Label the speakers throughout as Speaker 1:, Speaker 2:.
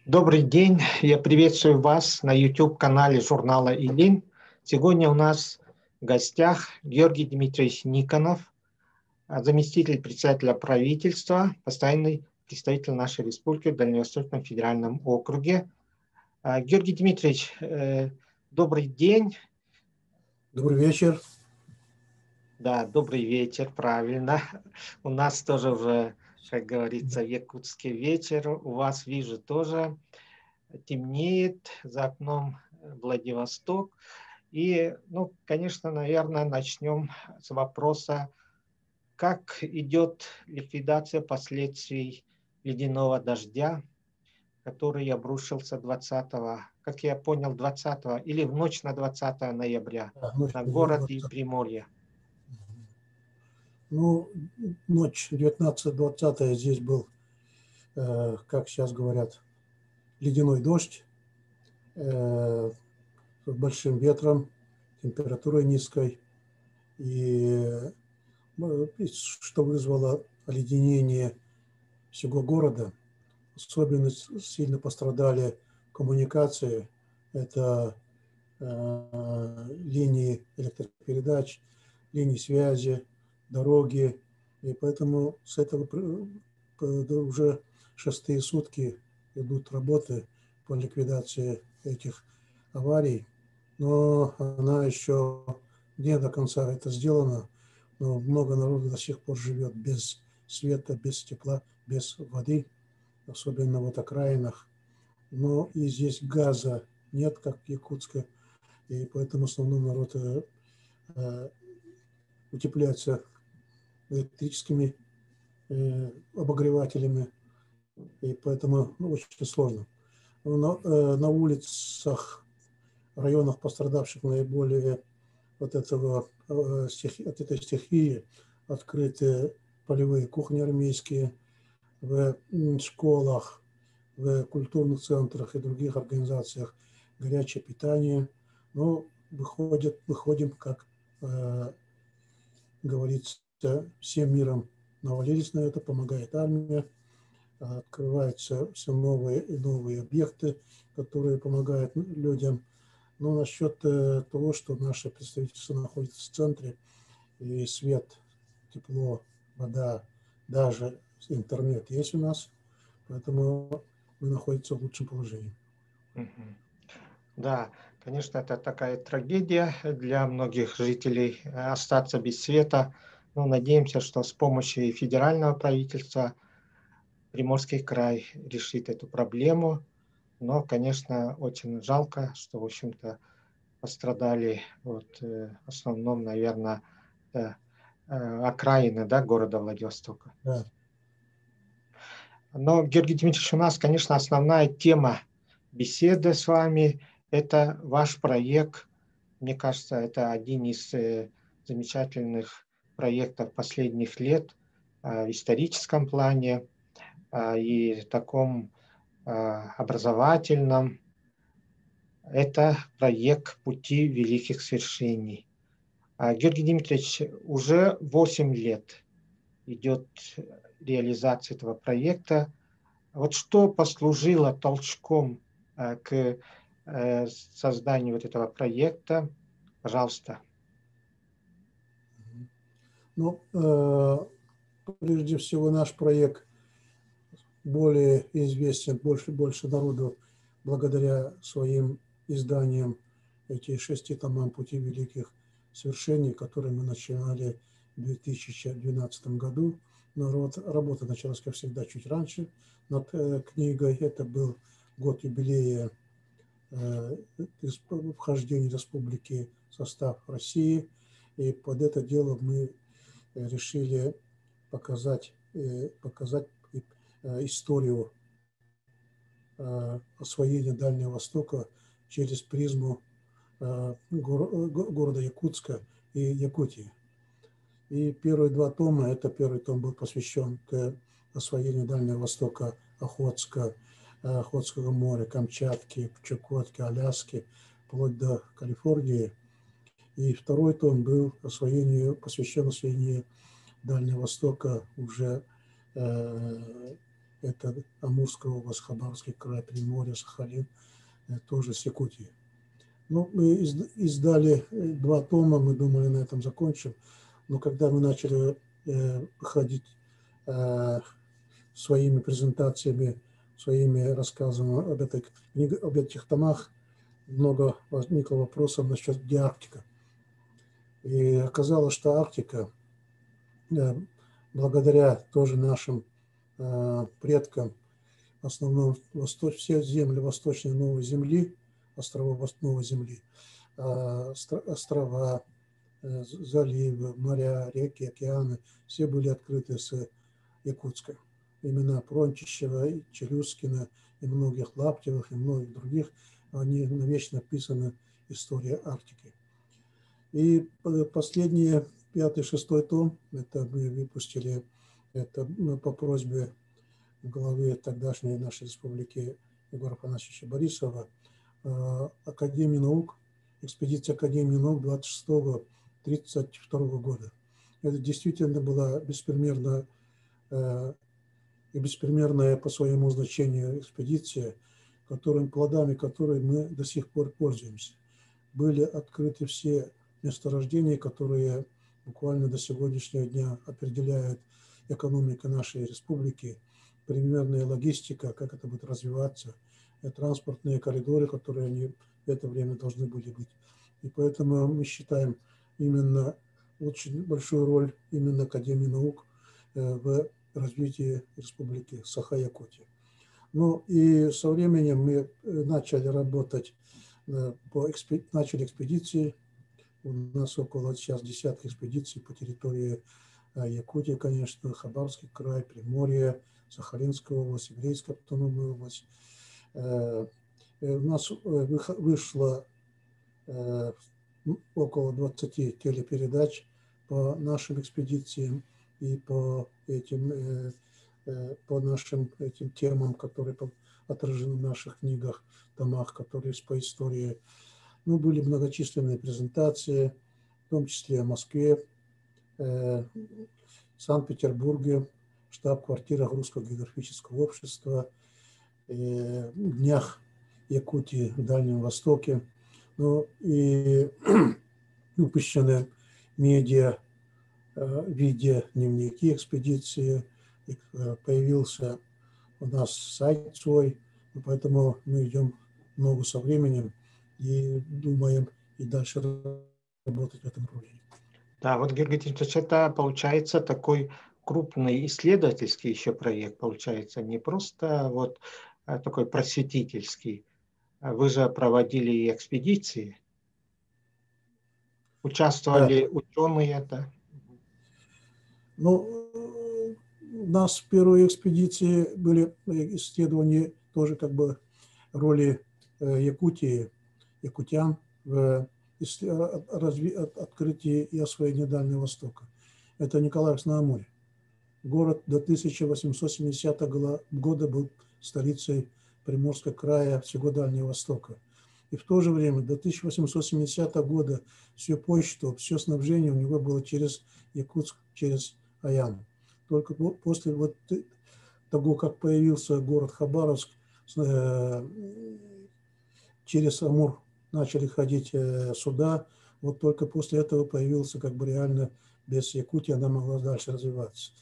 Speaker 1: Добрый день, я приветствую вас на YouTube-канале журнала «Илин». Сегодня у нас в гостях Георгий Дмитриевич Никонов, заместитель председателя правительства, постоянный представитель нашей республики в Дальневосточном федеральном округе. Георгий Дмитриевич, добрый день.
Speaker 2: Добрый вечер.
Speaker 1: Да, добрый вечер, правильно. У нас тоже уже, как говорится, якутский вечер. У вас, вижу, тоже темнеет, за окном Владивосток. И, конечно, наверное, начнем с вопроса, как идет ликвидация последствий ледяного дождя, который обрушился 20-го, как я понял, 20-го или в ночь на 20 ноября на город и Приморье.
Speaker 2: Ну, ночь 19-20 здесь был, как сейчас говорят, ледяной дождь с большим ветром, температурой низкой, и что вызвало оледенение всего города. Особенно сильно пострадали коммуникации, это линии электропередач, линии связи, дороги. И поэтому с этого уже 6-е сутки идут работы по ликвидации этих аварий. Но она еще не до конца это сделано. Но много народу до сих пор живет без света, без тепла, без воды, особенно в окраинах. Но и здесь газа нет, как в Якутске, и поэтому в основном народ утепляется электрическими обогревателями, и поэтому очень сложно. На улицах, районах, пострадавших наиболее от этой стихии, открыты полевые кухни армейские, в школах, в культурных центрах и других организациях горячее питание. Но выходим, как говорится, всем миром навалились на это, помогает армия, открываются все новые и новые объекты, которые помогают людям. Но насчет того, что наше представительство находится в центре, и свет, тепло, вода, даже интернет есть у нас, поэтому мы находимся в лучшем положении.
Speaker 1: Да, конечно, это такая трагедия для многих жителей остаться без света. Но надеемся, что с помощью федерального правительства Приморский край решит эту проблему. Но, конечно, очень жалко, что, в общем-то, пострадали в основном, наверное, окраины, да, города Владивостока.
Speaker 2: Да.
Speaker 1: Но, Георгий Дмитриевич, у нас, конечно, основная тема беседы с вами – это ваш проект. Мне кажется, это один из замечательных проектов последних лет в историческом плане и таком образовательном. Это проект «Пути великих свершений». Георгий Дмитриевич, уже 8 лет идет реализация этого проекта. Вот что послужило толчком к созданию этого проекта? Пожалуйста.
Speaker 2: Ну, прежде всего, наш проект более известен, больше народу благодаря своим изданиям, эти 6 томам «Пути великих свершений», которые мы начинали в 2012 году. Но работа началась, как всегда, чуть раньше над книгой. Это был год юбилея вхождения республики в состав России. И под это дело мы решили показать историю освоения Дальнего Востока через призму города Якутска и Якутии. И первые 2 тома, это первый том был посвящен освоению Дальнего Востока, Охотского моря, Камчатки, Чукотки, Аляски, вплоть до Калифорнии. И второй том был посвящен освоению Дальнего Востока уже это Амурская область, Хабаровский край, Приморье, Сахалин, тоже с Якутии. Ну, мы издали 2 тома, мы думали, на этом закончим. Но когда мы начали выходить своими презентациями, своими рассказами об этих томах, много возникло вопросов насчет, где Арктика. И оказалось, что Арктика, благодаря тоже нашим предкам, в основном все земли Восточной Новой Земли, островов Новой Земли, острова, заливы, моря, реки, океаны, все были открыты с Якутска. Имена Прончищева, Челюскина и многих Лаптевых и многих других, они навечно вписаны в историю Арктики. И последние 5-6 том, это мы выпустили, это по просьбе главы тогдашней нашей республики Егора Афанасьевича Борисова, Академии наук, экспедиция Академии наук 26-32 года. Это действительно была беспримерная по своему значению экспедиция, плодами которой мы до сих пор пользуемся. Были открыты все месторождения, которые буквально до сегодняшнего дня определяют экономику нашей республики, примерная логистика, как это будет развиваться, транспортные коридоры, которые они в это время должны были быть. И поэтому мы считаем именно очень большую роль именно Академии наук в развитии республики Саха-Якутия. Ну и со временем мы начали работать, начали экспедиции. У нас около сейчас десятка экспедиций по территории Якутии, конечно, Хабаровский край, Приморье, Сахалинская область, Еврейская автономная область. У нас вышло около 20 телепередач по нашим экспедициям и по нашим этим темам, которые отражены в наших книгах, томах, которые по истории. Ну, были многочисленные презентации, в том числе в Москве, Санкт-Петербурге, штаб-квартира Русского географического общества, в Днях Якутии в Дальнем Востоке. Ну и выпущены медиа в виде дневники экспедиции. Появился у нас сайт свой, поэтому мы идем ногу со временем и думаем и дальше работать в этом направлении.
Speaker 1: Да, вот, Георгий Тимчевич, это получается такой крупный исследовательский еще проект, получается, не просто вот такой просветительский. Вы же проводили и экспедиции, участвовали ученые, да?
Speaker 2: Ну, у нас в первой экспедиции были исследования тоже как бы роли Якутии, якутян в открытии и освоении Дальнего Востока. Это Николаевск-на-Амуре. Город до 1870 года был столицей Приморского края, всего Дальнего Востока. И в то же время до 1870 года всю почту, все снабжение у него было через Якутск, через Аян. Только после вот того, как появился город Хабаровск, через Амур начали ходить суда, вот только после этого появился как бы реально без Якутии, она могла дальше развиваться.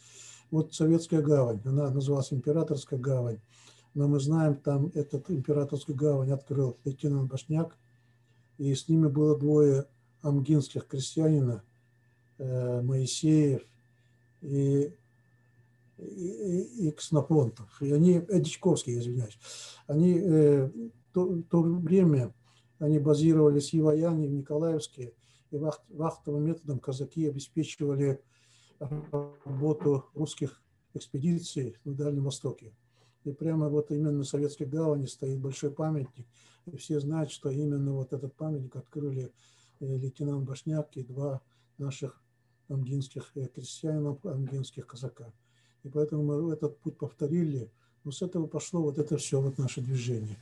Speaker 2: Вот Советская гавань, она называлась Императорская гавань, но мы знаем, там эту Императорскую гавань открыл лейтенант Башняк, и с ними было 2 амгинских крестьянина, Моисеев и Ксенофонтов, и они, Дичковский, извиняюсь, они в то время они базировались и в Аяне, и в Николаевске, и вахтовым методом казаки обеспечивали работу русских экспедиций на Дальнем Востоке. И прямо вот именно в Советской гавани стоит большой памятник, и все знают, что именно вот этот памятник открыли лейтенант Башняк и 2 наших амгинских крестьянина, амгинских казака. И поэтому мы этот путь повторили, но с этого пошло вот это все, вот наше движение.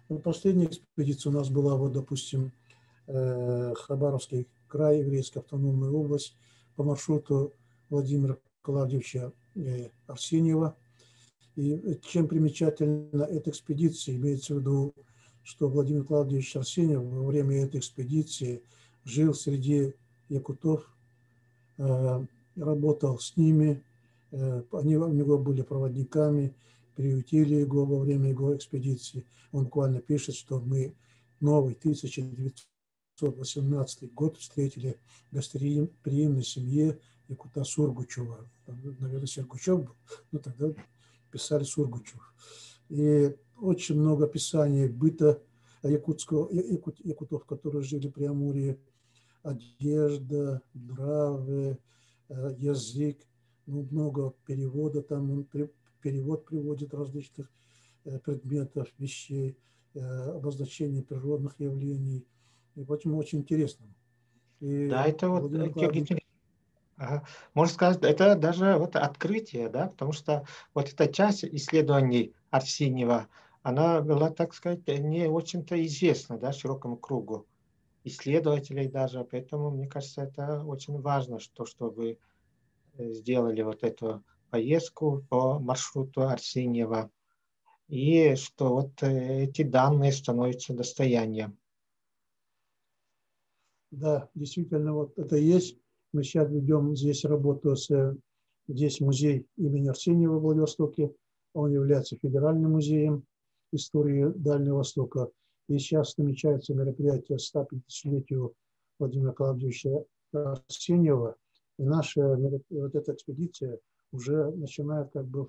Speaker 2: Но последняя экспедиция у нас была, вот, допустим, Хабаровский край, Еврейская автономная область, по маршруту Владимира Клавдевича Арсеньева. И чем примечательна эта экспедиция, имеется в виду, что Владимир Клавдиевич Арсеньев во время этой экспедиции жил среди якутов, работал с ними, они у него были проводниками, приютили его во время его экспедиции. Он буквально пишет, что мы новый 1918 год встретили в гостеприимной семье якута Сургучева. Наверное, Сергучев был, но тогда писали Сургучев. И очень много описаний быта якутов, которые жили при Амуре, одежда, нравы, язык, ну, много перевода, там он перевод приводит различных предметов, вещей, обозначение природных явлений. И поэтому очень интересно. И
Speaker 1: Да, это вот,
Speaker 2: Владимир Николаевич...
Speaker 1: ага, можно сказать, это даже вот открытие, да, потому что вот эта часть исследований Арсеньева, она была, так сказать, не очень-то известна, да, широкому кругу исследователей даже, поэтому, мне кажется, это очень важно, что вы сделали вот эту поездку по маршруту Арсеньева, и что вот эти данные становятся достоянием.
Speaker 2: Да, действительно, вот это есть. Мы сейчас ведем здесь работу здесь музей имени Арсеньева в Владивостоке. Он является федеральным музеем истории Дальнего Востока. И сейчас намечается мероприятие 150-летию Владимира Клавдиевича Арсеньева. И наша вот эта экспедиция уже начинает как бы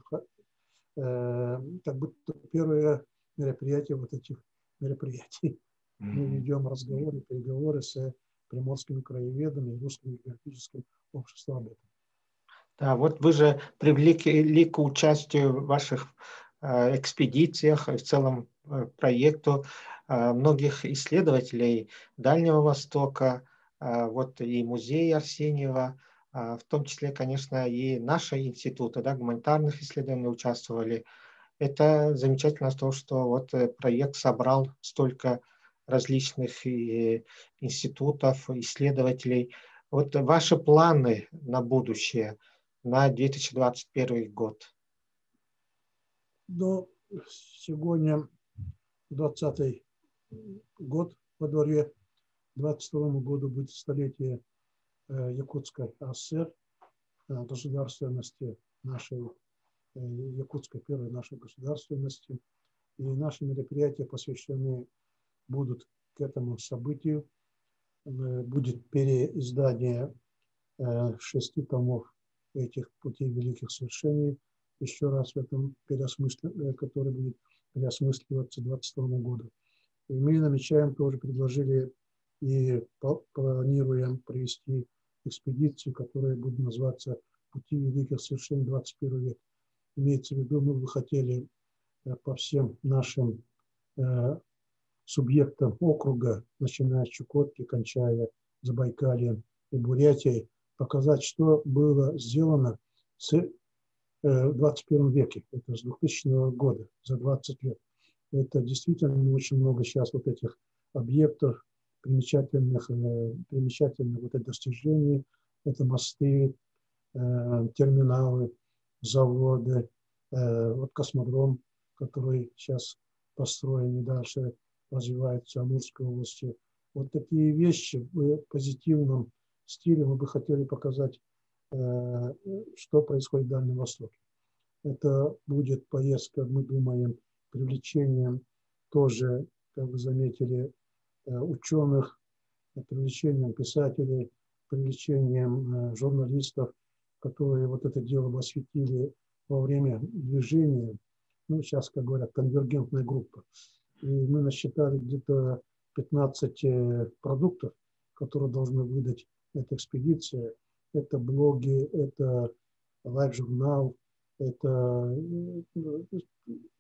Speaker 2: первое мероприятие вот этих мероприятий. Мы ведем разговоры, переговоры с приморскими краеведами и русским географическим обществом об этом.
Speaker 1: Да, вот вы же привлекли к участию в ваших экспедициях, в целом проекту многих исследователей Дальнего Востока, вот и музей Арсеньева, в том числе, конечно, и наши институты, да, гуманитарных исследований участвовали. Это замечательно то, что вот проект собрал столько различных институтов, исследователей. Вот ваши планы на будущее, на 2021 год.
Speaker 2: Но сегодня 20-й год во дворе, 22-му году будет столетие Якутской АСР, государственности нашей, якутской первой нашей государственности. И наши мероприятия посвящены будут к этому событию. Будет переиздание 6 томов этих путей великих свершений, еще раз в этом который будет переосмысливаться к 2022 году. И мы намечаем, тоже предложили и планируем провести экспедицию, которая будет называться «Пути великих свершений 21 век». Имеется в виду, мы бы хотели по всем нашим субъектам округа, начиная с Чукотки, кончая Забайкальем и Бурятией, показать, что было сделано в 21 веке, это с 2000 года, за 20 лет. Это действительно очень много сейчас вот этих объектов, примечательных вот этих достижений. Это мосты, терминалы, заводы, вот космодром, который сейчас построен и дальше развивается в Амурской области. Вот такие вещи в позитивном стиле мы бы хотели показать, что происходит в Дальнем Востоке. Это будет поездка, мы думаем, привлечением тоже, как вы заметили, ученых, привлечением писателей, привлечением журналистов, которые вот это дело осветили во время движения, ну, сейчас, как говорят, конвергентная группа. И мы насчитали где-то 15 продуктов, которые должны выдать эта экспедиция. Это блоги, это лайв-журнал, это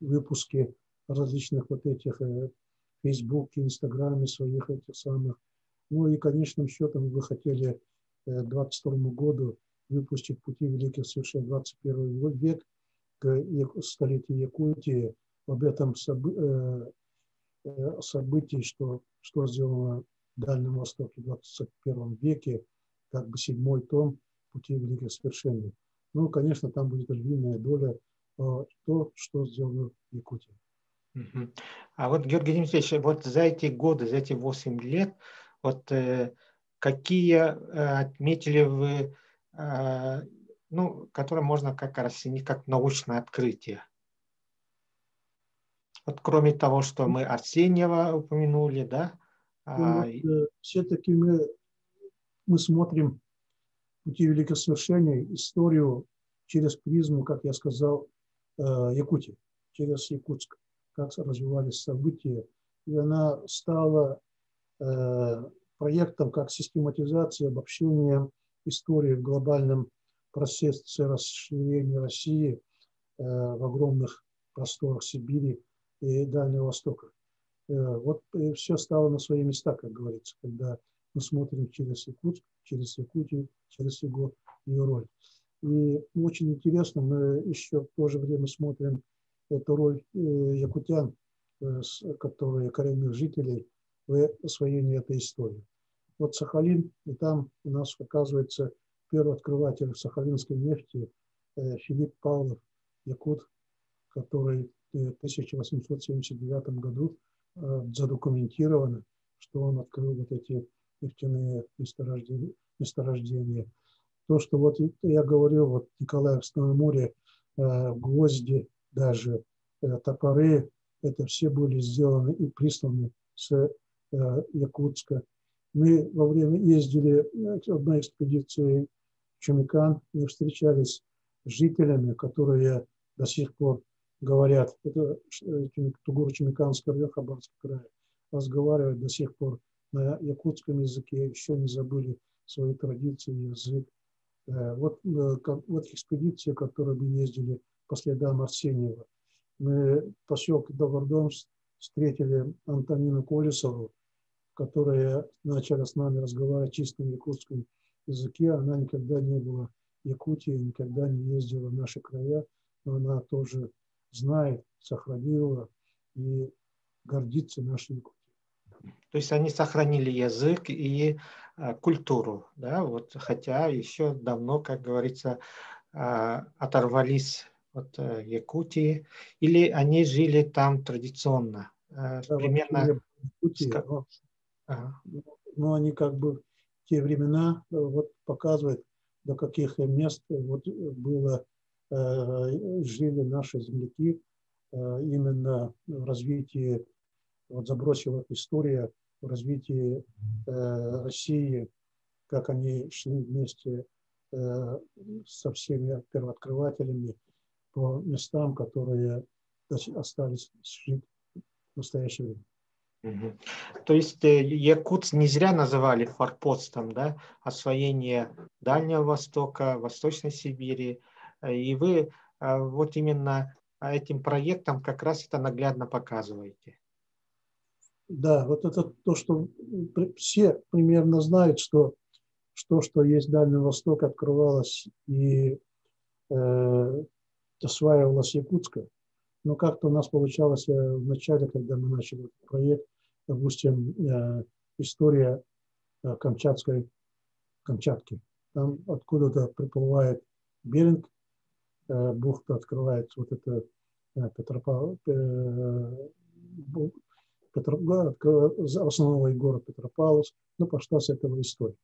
Speaker 2: выпуски различных вот этих Фейсбуке, Инстаграме своих этих самых. Ну и конечным счетом мы хотели к 2022 году выпустить «Пути великих свершений 21 век» к столетию Якутии, об этом событии, что сделано в Дальнем Востоке в 21 веке, как бы 7-й том «Пути великих свершений». Ну, конечно, там будет львиная доля то, что сделано в Якутии.
Speaker 1: Мгм. А вот, Георгий Дмитриевич, вот за эти годы, за эти 8 лет, вот какие отметили вы, ну, которые можно как расценить как научное открытие? Вот кроме того, что мы Арсеньева упомянули, да?
Speaker 2: Ну, все-таки мы смотрим пути великосовершения, историю через призму, как я сказал, Якутии, через Якутск, как развивались события. И она стала проектом как систематизация, обобщение истории в глобальном процессе расширения России в огромных просторах Сибири и Дальнего Востока. Вот все стало на свои места, как говорится, когда мы смотрим через Якутск, через Якутию, через ее роль. И очень интересно, мы еще в то же время смотрим эту роль якутян, которые коренных жителей в освоении этой истории. Вот Сахалин, и там у нас оказывается первый открыватель сахалинской нефти Филипп Павлов, якут, который в 1879 году задокументировано, что он открыл вот эти нефтяные месторождения. То, что вот я говорил, вот в Николаевском море гвозди, даже топоры, это все были сделаны и присланы с Якутска. Мы во время ездили одной экспедиции в Чумикан, мы встречались с жителями, которые до сих пор говорят, это Тугуро-Чумиканский район Хабаровского края, разговаривают до сих пор на якутском языке, еще не забыли свои традиции, язык. Вот экспедиция, которой мы ездили по следам Арсеньева. Мы в поселке Довардом встретили Антонину Колесову, которая начала с нами разговаривать чистым якутском языке. Она никогда не была в Якутии, никогда не ездила в наши края, но она тоже знает, сохранила и гордится нашей Якутией.
Speaker 1: То есть они сохранили язык и культуру, да, вот, хотя еще давно, как говорится, оторвались от Якутии, или они жили там традиционно,
Speaker 2: Да,
Speaker 1: примерно.
Speaker 2: Якутии,
Speaker 1: Ага.
Speaker 2: но они как бы в те времена вот показывают, до каких мест вот было, жили наши земляки именно в развитии, вот забросила история в развитии России, как они шли вместе со всеми первооткрывателями по местам, которые остались жить в настоящее время.
Speaker 1: Угу. То есть Якутск не зря называли форпостом, да, освоение Дальнего Востока, Восточной Сибири. И вы вот именно этим проектом как раз это наглядно показываете.
Speaker 2: Да, вот это то, что все примерно знают, что есть Дальний Восток, открывалось и осваивалось Якутска. Но как-то у нас получалось в начале, когда мы начали этот проект, допустим, история Камчатки. Там откуда-то приплывает Беринг, бухта открывается, вот это основной город Петропавловск, ну, пошла с этого история.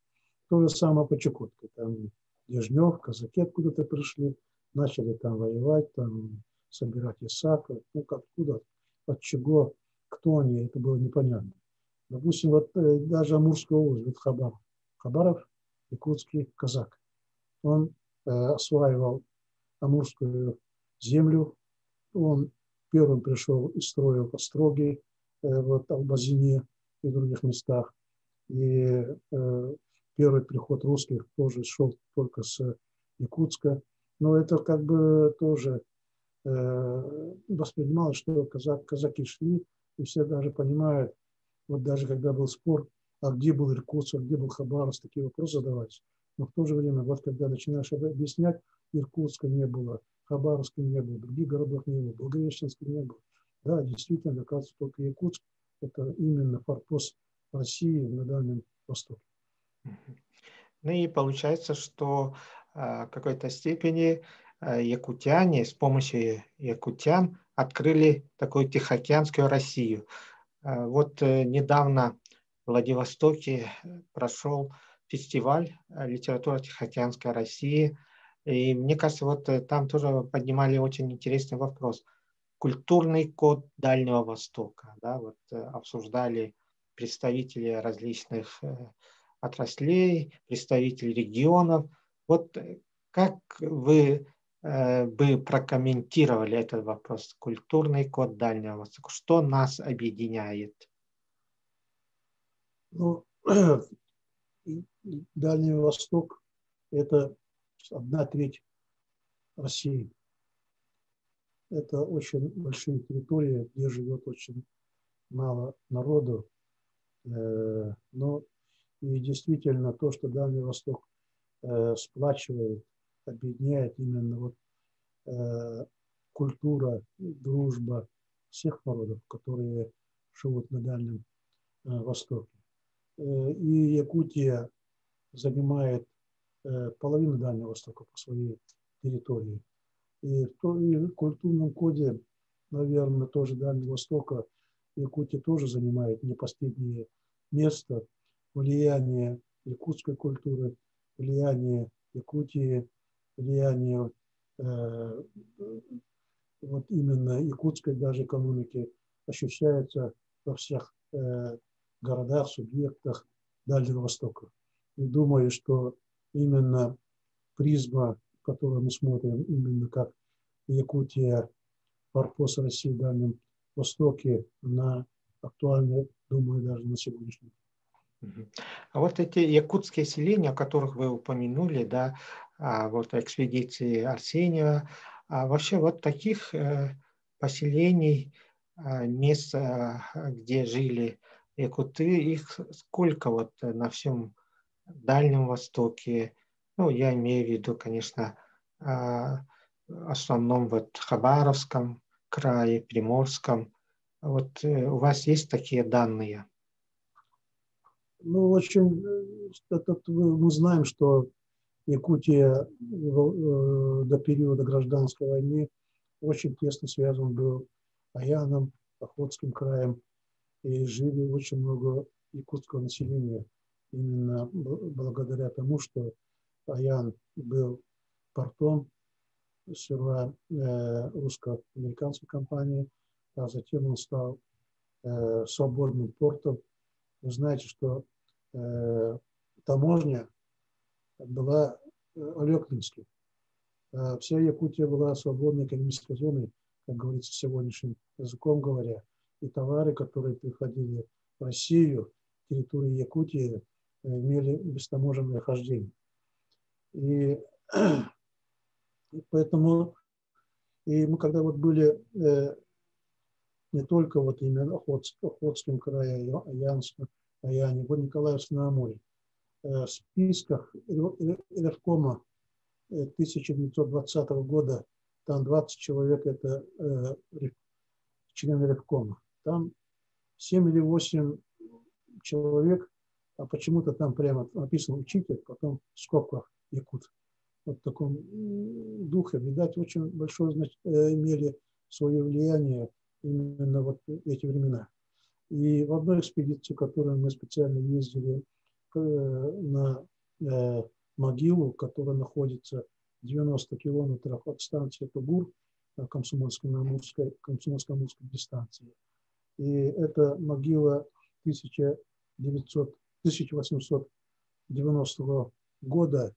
Speaker 2: То же самое по Чукотке. Там Дежнев, казаки откуда-то пришли, начали там воевать, там собирать ясак. Ну, откуда, от чего, кто они, это было непонятно. Допустим, вот даже Амурская область, вот Хабаров. Хабаров, якутский казак. Он осваивал Амурскую землю. Он первым пришел и строил остроги в Албазине и в других местах. И первый приход русских тоже шел только с Якутска. Но это как бы тоже воспринималось, что казаки шли, и все даже понимают, вот даже когда был спор, а где был Иркутск, а где был Хабаровск, такие вопросы задавались. Но в то же время, вот когда начинаешь объяснять, Иркутска не было, Хабаровска не было, других городов не было, Благовещенска не было. Да, действительно, оказывается, только Якутск – это именно форпост России на Дальнем Востоке.
Speaker 1: Ну и получается, что в какой-то степени якутяне с помощью якутян открыли такую Тихоокеанскую Россию. Вот недавно в Владивостоке прошел фестиваль «Литература Тихоокеанской России». И мне кажется, вот там тоже поднимали очень интересный вопрос. Культурный код Дальнего Востока. Да, вот обсуждали представители различных отраслей, представители регионов. Вот как вы бы прокомментировали этот вопрос? Культурный код Дальнего Востока. Что нас объединяет?
Speaker 2: Ну, Дальний Восток – это 1/3 России. Это очень большие территории, где живет очень мало народу. Но и действительно то, что Дальний Восток сплачивает, объединяет именно вот культура, дружба всех народов, которые живут на Дальнем Востоке. И Якутия занимает половину Дальнего Востока по своей территории. И в культурном коде, наверное, тоже Дальнего Востока Якутия тоже занимает не последнее место. Влияние якутской культуры, влияние Якутии, влияние вот именно якутской даже экономики ощущается во всех городах, субъектах Дальнего Востока. И думаю, что именно призма, которую мы смотрим, именно как Якутия, форпост России в Дальнем Востоке, она актуальна, думаю, даже на сегодняшний день.
Speaker 1: А вот эти якутские селения, о которых вы упомянули, да, вот экспедиции Арсеньева, вообще вот таких поселений, мест, где жили якуты, их сколько вот на всем Дальнем Востоке? Ну, я имею в виду, конечно, в основном вот Хабаровском крае, Приморском. Вот у вас есть такие данные?
Speaker 2: Ну, в общем, мы знаем, что Якутия до периода гражданской войны очень тесно связан был с Аяном, Охотским краем, и жили очень много якутского населения. Именно благодаря тому, что Аян был портом сперва русско-американской компании, а затем он стал свободным портом. Вы знаете, что таможня была Алекнинской. Вся Якутия была свободной экономической зоной, как говорится сегодняшним языком говоря. И товары, которые приходили в Россию, территории Якутии, имели бестаможенное хождение. И поэтому мы когда вот были не только вот именно Охотском крае, Аянском, Аяне, вот Николаевск-на-Амуре, в списках Ревкома 1920 года, там 20 человек, это члены Ревкома. Там 7 или 8 человек, а почему-то там прямо написано учитель, потом в скобках якут. Вот в таком духе, видать, очень большое имели свое влияние именно вот в эти времена. И в одной экспедиции, в которой мы специально ездили на могилу, которая находится в 90 километрах от станции Тугур, Комсомольско-Амурской дистанции. И это могила 1890 года.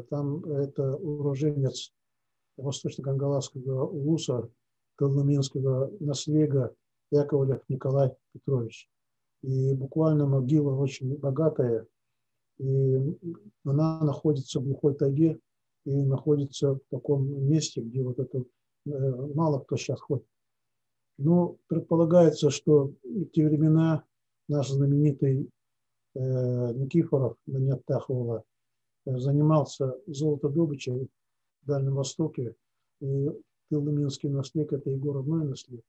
Speaker 2: Там это уроженец восточно-гангаласского улуса, коломенского наследия Яковлев Николай Петрович. И буквально могила очень богатая, и она находится в глухой тайге и находится в таком месте, где вот это мало кто сейчас ходит. Но предполагается, что в те времена наш знаменитый Никифоров, Даниил Таховла, занимался золотодобычей в Дальнем Востоке. И Коломенский наследник – это его родной наследник.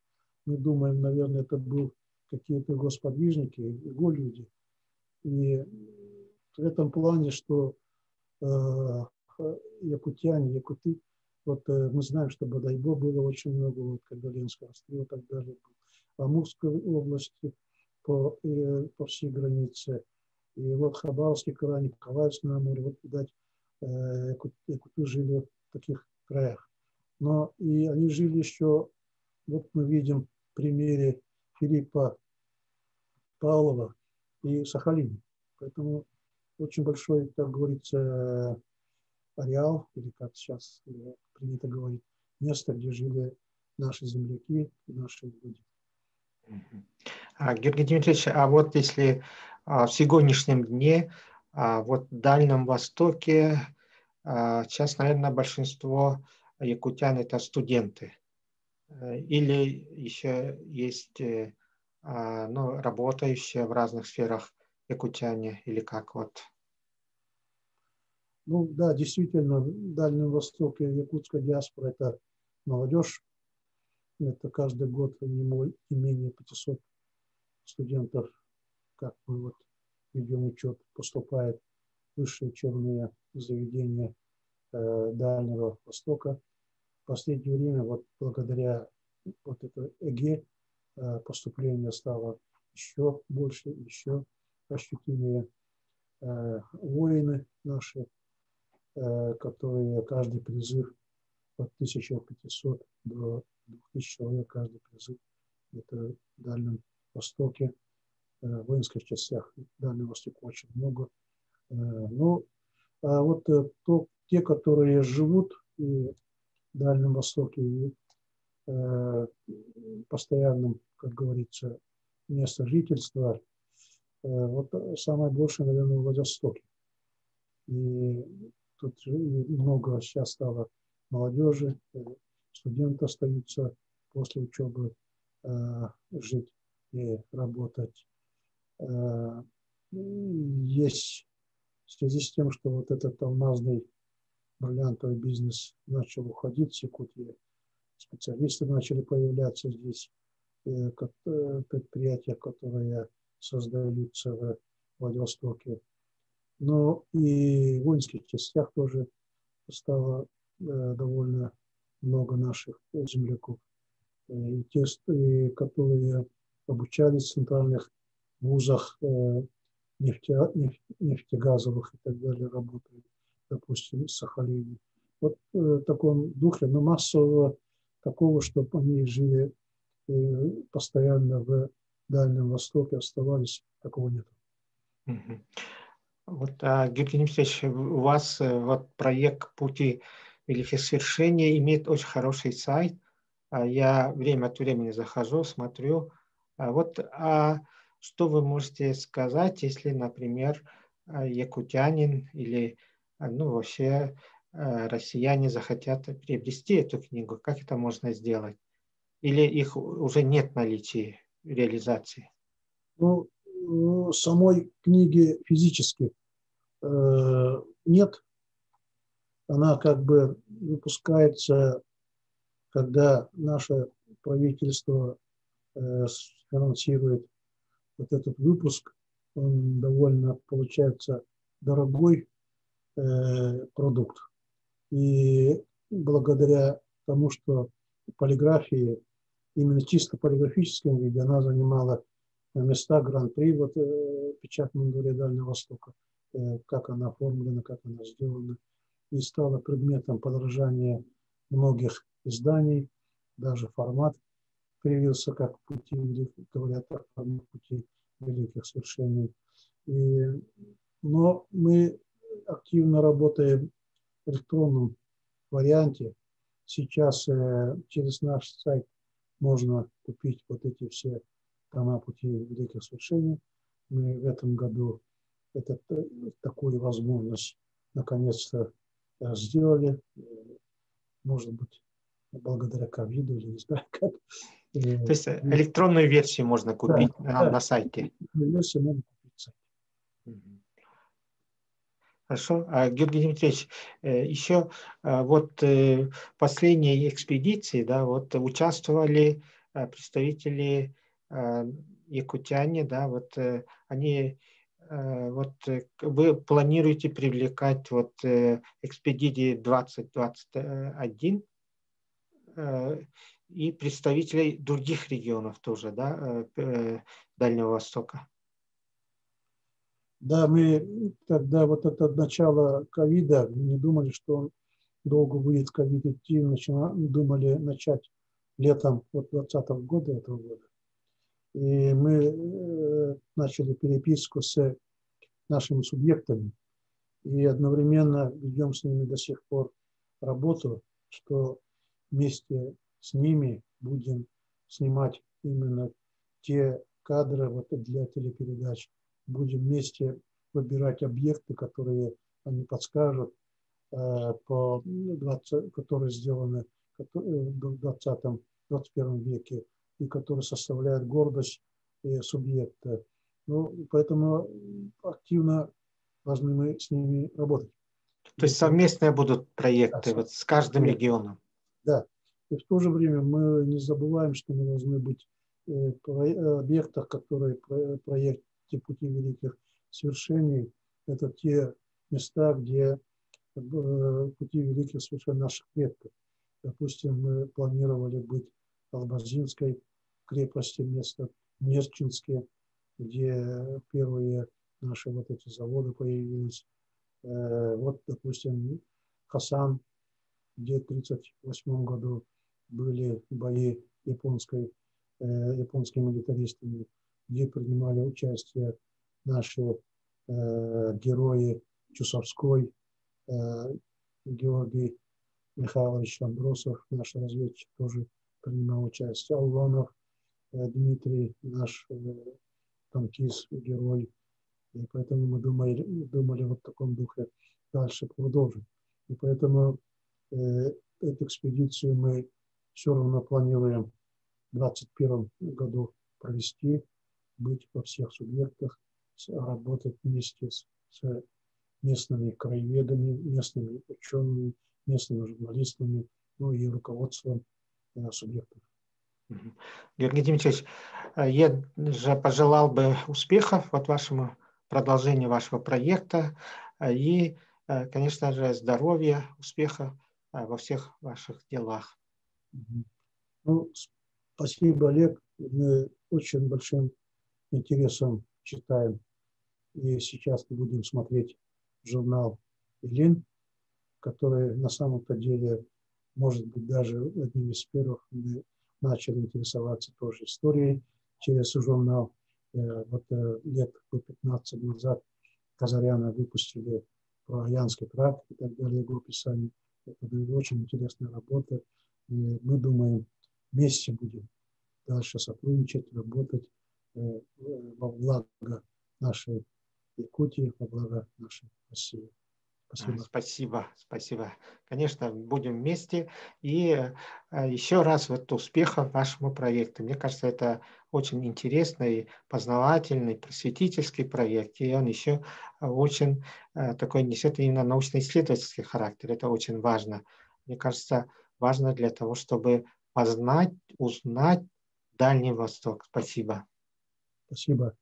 Speaker 2: Мы думаем, наверное, это был какие-то его сподвижники, его люди. И в этом плане, что якутяне, якуты, Вот мы знаем, что Бодайбо было очень много, вот, когда Ленинское острова и так далее. В Амурской области по всей границе. И вот Хабаровский край, Николаевск на Амуре, вот, видать, якуты жили в таких краях. Но и они жили еще, вот мы видим в примере Филиппа Павлова и Сахалина. Поэтому очень большой, как говорится, ареал, или как сейчас принято говорить, место, где жили наши земляки и наши люди.
Speaker 1: Георгий Дмитриевич, а вот если в сегодняшнем дне вот в Дальнем Востоке сейчас, наверное, большинство якутян это студенты. Или еще есть ну, работающие в разных сферах якутяне, или как вот?
Speaker 2: Ну да, действительно, в Дальнем Востоке якутская диаспора – это молодежь. Это каждый год не менее 500 студентов, как мы вот ведем учет, поступает в высшие учебные заведения Дальнего Востока. В последнее время вот благодаря вот этой ЭГЭ поступление стало еще больше, еще ощутимее. Воины наши, которые каждый призыв от 1500 до 2000 человек, каждый призыв, это в Дальнем Востоке, в воинских частях Дальнего Востока очень много. Ну, а вот те, которые живут в Дальнем Востоке, и постоянным, как говорится, место жительства, вот самое большее, наверное, в Владивостоке. И тут много сейчас стало молодежи, студенты остаются после учебы жить и работать. Есть в связи с тем, что вот этот алмазный бриллиантовый бизнес начал уходить с Якутии, специалисты начали появляться здесь, предприятия, которые создаются в Владивостоке. Но и в воинских частях тоже стало довольно много наших земляков. И те, которые обучались в центральных вузах нефтегазовых и так далее, работали, допустим, в Сахалине. Вот в таком духе, но массового такого, чтобы они жили постоянно в Дальнем Востоке, оставались, такого нет.
Speaker 1: Вот, Георгий Дмитриевич, у вас вот проект «Пути великих свершений» имеет очень хороший сайт. Я время от времени захожу, смотрю. Вот, что вы можете сказать, если, например, якутянин или ну, вообще россияне захотят приобрести эту книгу? Как это можно сделать? Или их уже нет в наличии реализации?
Speaker 2: Ну, самой книги физически нет. Она как бы выпускается, когда наше правительство финансирует вот этот выпуск. Он довольно, получается, дорогой продукт. И благодаря тому, что полиграфии, именно чисто полиграфическом виде, она занимала места гран-при вот, в печатном дворе Дальнего Востока, как она оформлена, как она сделана, и стала предметом подражания многих изданий, даже формат появился как пути, говорят о формат пути великих свершений. Но мы активно работаем в электронном варианте. Сейчас через наш сайт можно купить вот эти все тома пути великих свершений. Мы в этом году такую возможность наконец-то сделали. Может быть, благодаря ковиду, или не знаю как.
Speaker 1: То есть электронную версию можно купить на сайте?
Speaker 2: Версию можно купить.
Speaker 1: Хорошо. Георгий Дмитриевич, еще вот в последней экспедиции, да, вот участвовали представители якутяне, да, вот они вот вы планируете привлекать вот экспедиции 2021 и представителей других регионов тоже, да, Дальнего Востока?
Speaker 2: Да, мы тогда вот от начала ковида не думали, что он долго будет ковид идти, думали начать летом вот 2020 года, этого года. И мы начали переписку с нашими субъектами и одновременно ведем с ними до сих пор работу, что вместе с ними будем снимать именно те кадры вот для телепередач. Будем вместе выбирать объекты, которые они подскажут, которые сделаны в 20-21 веке и которые составляют гордость субъекта. Ну, поэтому активно должны мы с ними работать.
Speaker 1: То есть совместные будут проекты вот с каждым регионом?
Speaker 2: Да. И в то же время мы не забываем, что мы должны быть в объектах, которые в проекте «Пути великих свершений». Это те места, где пути великих свершений наших предков. Допустим, мы планировали быть в Албазинской крепости, место Нерчинске, где первые наши вот эти заводы появились. Вот, допустим, Хасан, где в 1938 году были бои японскими милитаристами, где принимали участие наши герои Чусовской, Георгий Михайлович Амбросов, наш разведчик, тоже принимал участие. Аллонов Дмитрий, наш танкист, герой. И поэтому мы думали вот в таком духе дальше продолжим. И поэтому эту экспедицию мы все равно планируем в 2021 году провести, быть во всех субъектах, работать вместе с местными краеведами, местными учеными, местными журналистами, ну и руководством субъектов.
Speaker 1: Георгий Дмитриевич, я же пожелал бы успехов вот вашему продолжению вашего проекта и, конечно же, здоровья, успеха во всех ваших делах.
Speaker 2: Ну, спасибо, Олег. Мы очень большим интересом читаем. И сейчас мы будем смотреть журнал «Илин», который на самом-то деле, может быть, даже одним из первых мы начали интересоваться тоже историей через журнал. Вот лет 15 назад Казаряна выпустили про Аянский тракт и так далее, его описание. Это очень интересная работа. И мы думаем, вместе будем дальше сотрудничать, работать во благо нашей Якутии, во благо нашей России. Спасибо.
Speaker 1: Спасибо. Конечно, будем вместе. И еще раз вот успехов вашему проекту. Мне кажется, это очень интересный, познавательный, просветительский проект. И он еще очень такой несет именно научно-исследовательский характер. Это очень важно. Мне кажется, важно для того, чтобы познать, узнать Дальний Восток. Спасибо.
Speaker 2: Спасибо.